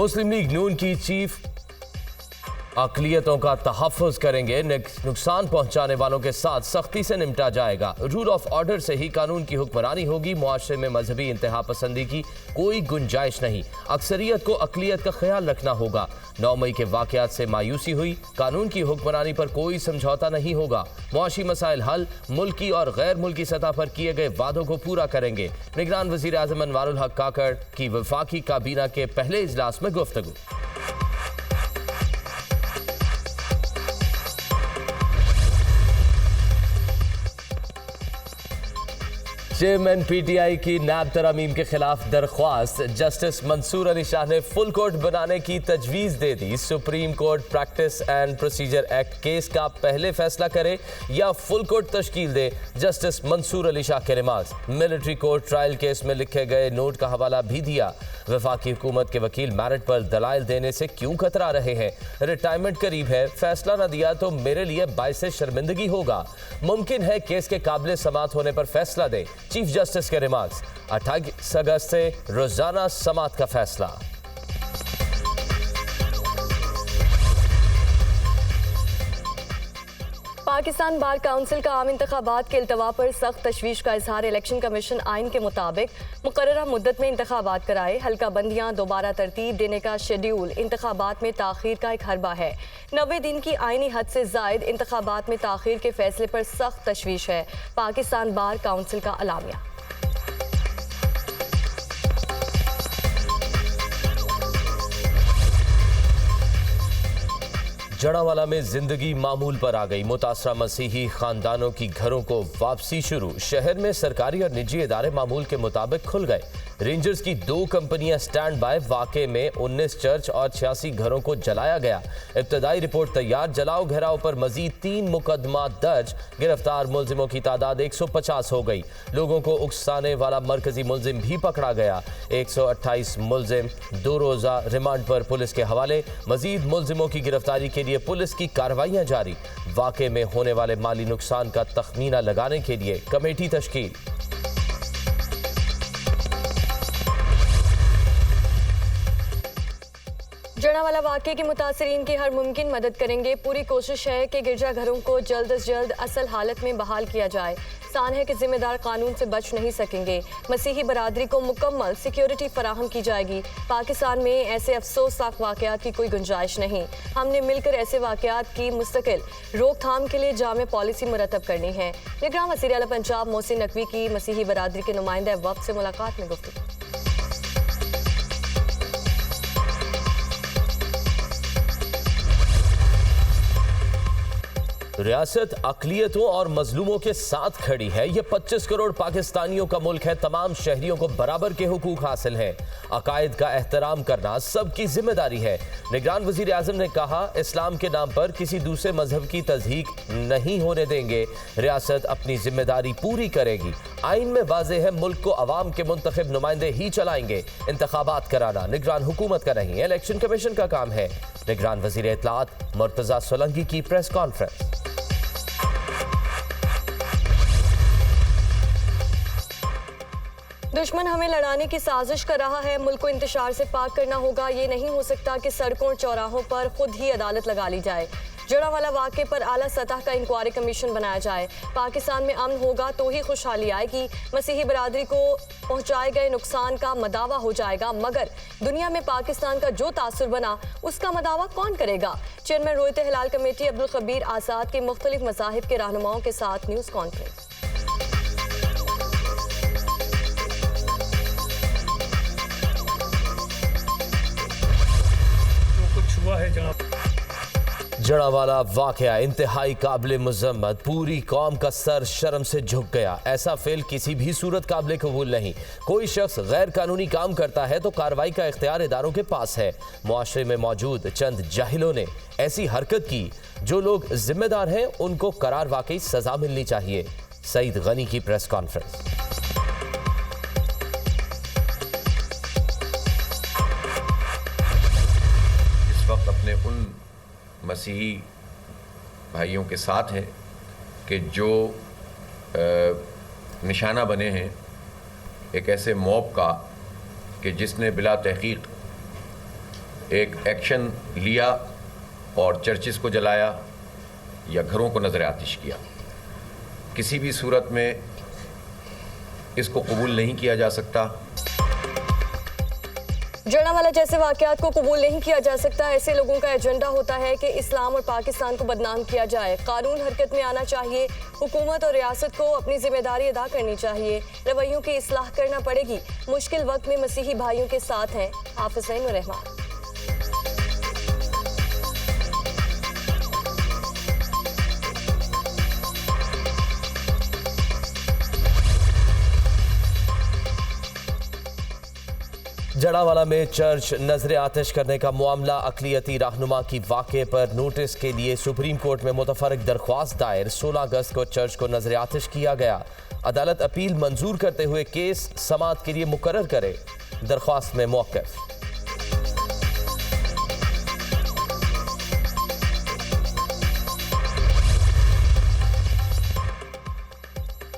मुस्लिम league नून की chief अक़लियतों का तहफ़्फ़ुज़ करेंगे, नुकसान पहुंचाने वालों के साथ सख्ती से निपटा जाएगा। रूल ऑफ ऑर्डर से ही कानून की हुक्मरानी होगी। मुआशरे में मजहबी इंतहा पसंदी की कोई गुंजाइश नहीं। अक्सरियत को अक़लियत का ख्याल रखना होगा। 9 मई के वाक़यात से मायूसी हुई, कानून की हुक्मरानी पर कोई समझौता नहीं होगा। मुआशी मसाइल हल मुल्की और गैर मुल्की सतह पर किए गए वादों को पूरा करेंगे। निगरान वज़ीर आज़म अनवारुल हक काकड़ की वफाकी काबीना के पहले इजलास में गुफ्तगू। चेयरमैन पीटीआई की नैब तरमीम के खिलाफ दरख्वास्त, जस्टिस मंसूर अली शाह ने फुल कोर्ट बनाने की तजवीज़ दे दी। Supreme Court practice and procedure act case का पहले फैसला करे या फुल कोर्ट तश्कील दे, जस्टिस मंसूर अली शाह के remarks. Military court trial case में लिखे गए नोट का हवाला भी दिया। वफाकी हुकूमत के वकील मैरिट पर दलाइल देने से क्यों कतरा रहे हैं? रिटायरमेंट करीब है, फैसला न दिया तो मेरे लिए बाइसे शर्मिंदगी होगा। मुमकिन है केस के काबिल समात होने पर फैसला दे, चीफ जस्टिस के रिमार्क्स। 28 अगस्त से रोजाना समात का फैसला। पाकिस्तान बार काउंसिल का आम इंतखाबात के इल्तवा पर सख्त तशवीश का इजहार। इलेक्शन कमीशन आइन के मुताबिक मुकर्ररा मुद्दत में इंतखाबात कराए। हल्का बंदियाँ दोबारा तरतीब देने का शेड्यूल इंतखाबात में ताखीर का एक हरबा है। 90 दिन की आइनी हद से जायद इंतखाबात में ताखीर के फैसले पर सख्त तशवीश है। पाकिस्तान बार काउंसिल का अलामिया। जड़ावाला में जिंदगी मामूल पर आ गई। मुतासरा मसीही खानदानों की घरों को वापसी शुरू। शहर में सरकारी और निजी इदारे मामूल के मुताबिक खुल गए। रेंजर्स की 2 कंपनियां स्टैंड बाय। वाक़े में 19 चर्च और 86 घरों को जलाया गया। इब्तदाई रिपोर्ट तैयार। जलाओ घेराव पर मजीद 3 मुकदमा दर्ज। गिरफ्तार मुलजिमों की तादाद 150 हो गई। लोगों को उकसाने वाला मरकजी मुलजिम भी पकड़ा गया। 128 मुलजिम 2 रोज़ा रिमांड पर पुलिस के हवाले। मजीद मुलजिमों की गिरफ्तारी के लिए पुलिस की कार्रवाइयां जारी। वाक़े में होने वाले माली नुकसान का तखमीना लगाने के लिए कमेटी तश्कील। जड़ावाला वाक़े के मुतासरीन की हर मुमकिन मदद करेंगे। पूरी कोशिश है कि गिरजाघरों को जल्द अज जल्द असल हालत में बहाल किया जाए। सान है कि जिम्मेदार कानून से बच नहीं सकेंगे। मसीही बरादरी को मुकम्मल सिक्योरिटी फराहम की जाएगी। पाकिस्तान में ऐसे अफसोसनाक वाक़यात की कोई गुंजाइश नहीं। हमने मिलकर ऐसे वाक़यात की मुस्तकिल रोकथाम के लिए जामे पॉलिसी मुरतब करनी है। निगरान वज़ीर आला पंजाब मोहसिन नकवी की मसीही बरादरी के नुमाइंदा वक्त से मुलाकात में गुफ्तगू। रियासत अक़लियतों और मजलूमों के साथ खड़ी है। यह 25 करोड़ पाकिस्तानियों का मुल्क है। तमाम शहरियों को बराबर के हुकूक हासिल हैं। अकायद का एहतराम करना सबकी जिम्मेदारी है। निगरान वज़ीर आज़म ने कहा, इस्लाम के नाम पर किसी दूसरे मजहब की तज़हीक नहीं होने देंगे। रियासत अपनी जिम्मेदारी पूरी करेगी। आइन में वाज़ेह है, मुल्क को अवाम के मुंतखब नुमाइंदे ही चलाएंगे। इंतखाबात कराना निगरान हुकूमत का नहीं, इलेक्शन कमीशन का काम है। निगरान वज़ीर इत्तलात मुर्तज़ा सोलंकी की प्रेस कॉन्फ्रेंस। दुश्मन हमें लड़ाने की साजिश कर रहा है। मुल्क को इंतशार से पाक करना होगा। ये नहीं हो सकता कि सड़कों और चौराहों पर खुद ही अदालत लगा ली जाए। जड़ावाला वाक़े पर आला सतह का इंक्वायरी कमीशन बनाया जाए। पाकिस्तान में अमन होगा तो ही खुशहाली आएगी। मसीही बरादरी को पहुंचाए गए नुकसान का मदावा हो जाएगा, मगर दुनिया में पाकिस्तान का जो तासुर बना उसका मदावा कौन करेगा? चेयरमैन रोयत हिलाल कमेटी अब्दुल खबीर आज़ाद के मुख्तलिफ मज़ाहिब के रहनुमाओं के साथ न्यूज़ कॉन्फ्रेंस। जड़ावाला वाक़या इंतहाई काबिल मज़म्मत। पूरी कौम का सर शर्म से झुक गया। ऐसा फेल किसी भी सूरत काबिल कबूल नहीं। कोई शख्स गैर कानूनी काम करता है तो कार्रवाई का इख्तियार इदारों के पास है। मुआशरे में मौजूद चंद जाहिलों ने ऐसी हरकत की। जो लोग जिम्मेदार हैं उनको करार वाकई सजा मिलनी चाहिए। सईद गनी की प्रेस कॉन्फ्रेंस। इस वक्त अपने उन मसीही भाइयों के साथ हैं कि जो निशाना बने हैं एक ऐसे मॉब का कि जिसने बिला तहकीक एक एक्शन लिया और चर्चिस को जलाया या घरों को नजर आतिश किया, किसी भी सूरत में इसको कबूल नहीं किया जा सकता। जड़ावाला जैसे वाकयात को कबूल नहीं किया जा सकता। ऐसे लोगों का एजेंडा होता है कि इस्लाम और पाकिस्तान को बदनाम किया जाए। कानून हरकत में आना चाहिए। हुकूमत और रियासत को अपनी जिम्मेदारी अदा करनी चाहिए। रवैयों की इस्लाह करना पड़ेगी। मुश्किल वक्त में मसीही भाइयों के साथ हैं हाफिज रहमान। जड़ावाला में चर्च नजर आतिश करने का मामला, अक़लियती रहनुमा की वाक़े पर नोटिस के लिए सुप्रीम कोर्ट में मुतफरक दरख्वास्त दायर। 16 अगस्त को चर्च को नजर आतिश किया गया। अदालत अपील मंजूर करते हुए केस समाअत के लिए मुकर्रर करे। दरख्वास्त में मौक़िफ़।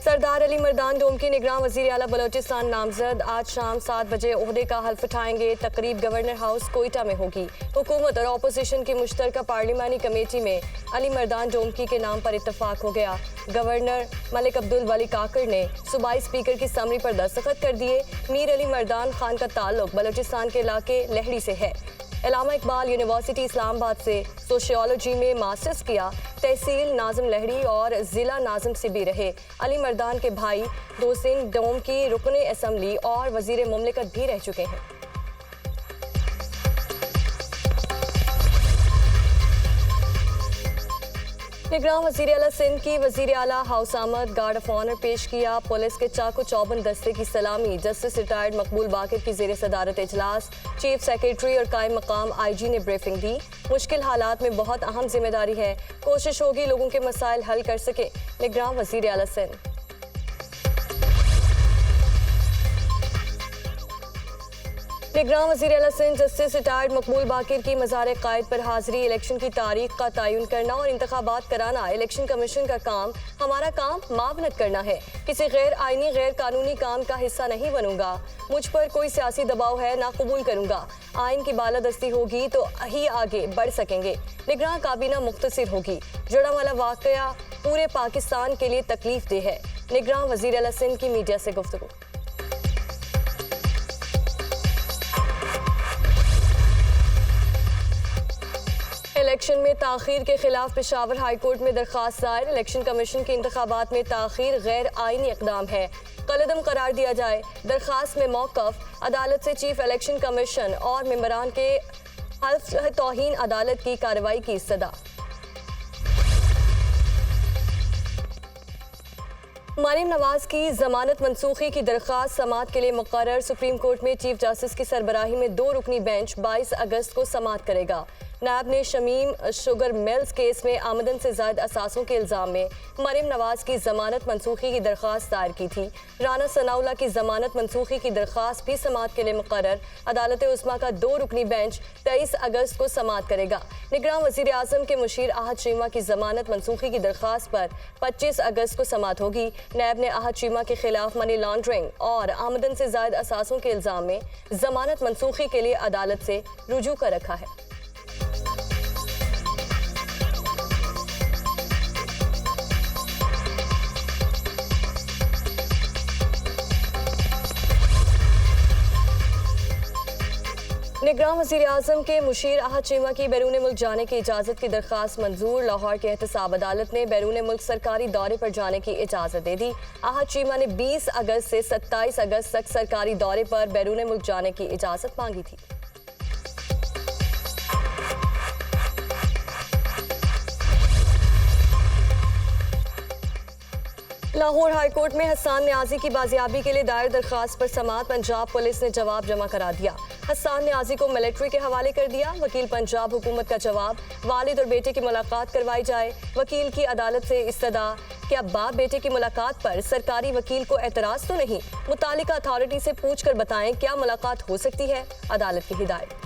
सरदार अली मर्दान डोम की निगरान वज़ीर आला बलोचिस्तान नामजद आज शाम 7 बजे ओहदे का हल्फ उठाएंगे। तकरीब गवर्नर हाउस कोयटा में होगी। हुकूमत और अपोजिशन की मुश्तरका पार्लिमानी कमेटी में अली मर्दान डोमकी के नाम पर इत्तफाक हो गया। गवर्नर मलिक अब्दुल वली काकड़ ने सूबाई स्पीकर की समरी पर दस्तखत कर दिए। मीर अली मर्दान खान का ताल्लुक बलोचिस्तान के इलाके लहड़ी से है। अल्लामा इकबाल यूनिवर्सिटी इस्लामाबाद से सोशियोलॉजी में मास्टर्स किया। तहसील नाज़िम लहड़ी और ज़िला नाज़िम से भी रहे। अली मर्दान के भाई दोसिन डोम की रुकने असम्बली और वज़ीर मुमलिकत भी रह चुके हैं। निगरान वज़ीर आला सिंध की वज़ीर आला हाउस आमद गार्ड ऑफ ऑनर पेश किया। पुलिस के चाकू चौबंद दस्ते की सलामी जस्टिस रिटायर्ड मकबूल बाकिर की ज़ेर सदारत इजलास। चीफ सेक्रेटरी और कायम मकाम IG ने ब्रीफिंग दी। मुश्किल हालात में बहुत अहम जिम्मेदारी है। कोशिश होगी लोगों के मसाइल हल कर सके। निगरान वज़ीर आला सिंध। निगरान वज़ीर आला सिंध जस्टिस रिटायर्ड मकबूल बाकिर की मज़ार कायद पर हाजिरी। इलेक्शन की तारीख का तयन करना और इंतखाबात कराना इलेक्शन कमीशन का काम। हमारा काम मावनत करना है। किसी गैर आइनी गैर कानूनी काम का हिस्सा नहीं बनूंगा। मुझ पर कोई सियासी दबाव है ना कबूल करूंगा। आइन की बालादस्ती होगी तो ही आगे बढ़ सकेंगे। निगरान काबीना मुख्तसिर होगी। जड़ावाला वाकया पूरे पाकिस्तान के लिए तकलीफ दे है। निगरान वज़ीर आला सिंध की मीडिया से गुफ्तगू। इलेक्शन में ताखीर के खिलाफ पेशावर हाई कोर्ट में दरखास्त दायर। इलेक्शन कमीशन के इंतखाबात में ताखीर गैर आइनी इकदाम है। कलअदम करार दिया जाए। दरखास्त में मौक़िफ़ अदालत से चीफ इलेक्शन कमीशन और मेंबरान के हल्फ तौहीन अदालत की कार्रवाई की इस्तदा। मरीम नवाज की जमानत मनसूखी की दरखास्त समाअत के लिए मुकर्रर। सुप्रीम कोर्ट में चीफ जस्टिस की सरबराही में 2 रुकनी बेंच 22 अगस्त को समाअत करेगा। नायब ने शमीम शुगर मिल्स केस में आमदन से ज़ायद असासों के इल्ज़ाम में मरीम नवाज की जमानत मनसूखी की दरखास्त दायर की थी। राना सनाउल्लाह की जमानत मनसूखी की दरखास्त भी समाअत के लिए मुकर्रर। अदालत उस्मा का 2 रुकनी बेंच 23 अगस्त को समाअत करेगा। निगरान वज़ीर आज़म के मुशीर आहद चीमा की जमानत मनसूखी की दरखास्त पर 25 अगस्त को समाअत होगी। नायब ने आहद चीमा के खिलाफ मनी लॉन्ड्रिंग और आमदन से ज़ायद असासों के इल्ज़ाम में जमानत मनसूखी के लिए अदालत से रुजू कर रखा है। निगरान वज़ीर आज़म के मुशीर आहद चीमा की बैरून मुल्क जाने की इजाज़त की दरखास्त मंजूर। लाहौर की एहतसाब अदालत ने बैरून मुल्क सरकारी दौरे पर जाने की इजाज़त दे दी। आहद चीमा ने 20 अगस्त से 27 अगस्त तक सरकारी दौरे पर बैरून मुल्क जाने की इजाज़त मांगी थी। लाहौर हाई कोर्ट में हसन न्याजी की बाजियाबी के लिए दायर दरखास्त पर समाअत। पंजाब पुलिस ने जवाब जमा करा दिया। हसन न्याजी को मिलिट्री के हवाले कर दिया। वकील पंजाब हुकूमत का जवाब, वालिद और बेटे की मुलाकात करवाई जाए। वकील की अदालत से इस्तदा, क्या बाप बेटे की मुलाकात पर सरकारी वकील को एतराज़ तो नहीं? मुतालिका अथॉरिटी से पूछ कर बताएं क्या मुलाकात हो सकती है। अदालत की हिदायत।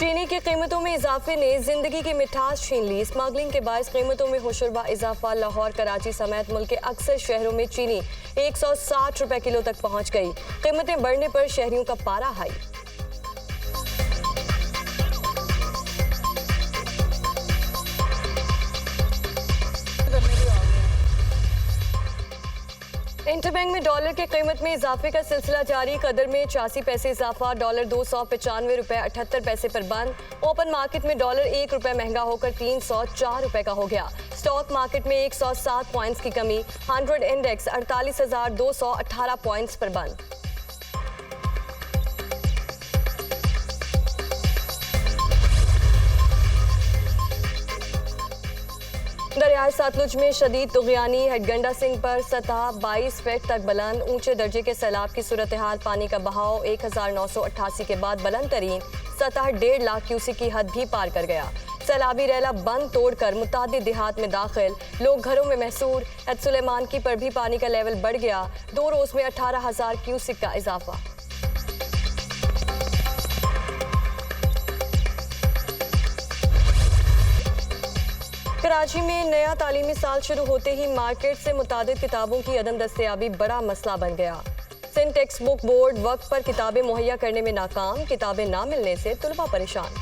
चीनी की कीमतों में इजाफे ने जिंदगी की मिठास छीन ली। स्मगलिंग के बायस कीमतों में होशरुबा इजाफा। लाहौर, कराची समेत मुल्क के अक्सर शहरों में चीनी 160 रुपए किलो तक पहुंच गई। कीमतें बढ़ने पर शहरियों का पारा हाई। इंटरबैंक में डॉलर की कीमत में इजाफे का सिलसिला जारी। कदर में 86 पैसे इजाफा। डॉलर 295 रुपए 78 पैसे पर बंद। ओपन मार्केट में डॉलर 1 रुपए महंगा होकर 304 रुपए का हो गया। स्टॉक मार्केट में 107 पॉइंट्स की कमी। 100 इंडेक्स 48,218 पॉइंट्स पर बंद। दरियाए सतलुज में शदीद तुगयानी। हेडगंडा सिंह पर सतह 22 फीट तक बुलंद। ऊंचे दर्जे के सैलाब की सूरत हाल। पानी का बहाव 1988 के बाद बुलंद तरीन सतह 1.5 लाख क्यूसिक की हद भी पार कर गया। सैलाबी रैला बंद तोड़कर मुतादिद देहात में दाखिल। लोग घरों में महसूर। एड सुलेमान की पर भी पानी का लेवल बढ़ गया। 2 रोज में 18,000 क्यूसिक का इजाफा। कराची में नया तालीमी साल शुरू होते ही मार्केट से मुतादिद किताबों की अदम दस्तयाबी बड़ा मसला बन गया। सिंध टेक्स्ट बुक बोर्ड वक्त पर किताबें मुहैया करने में नाकाम। किताबें ना मिलने से तुलबा परेशान।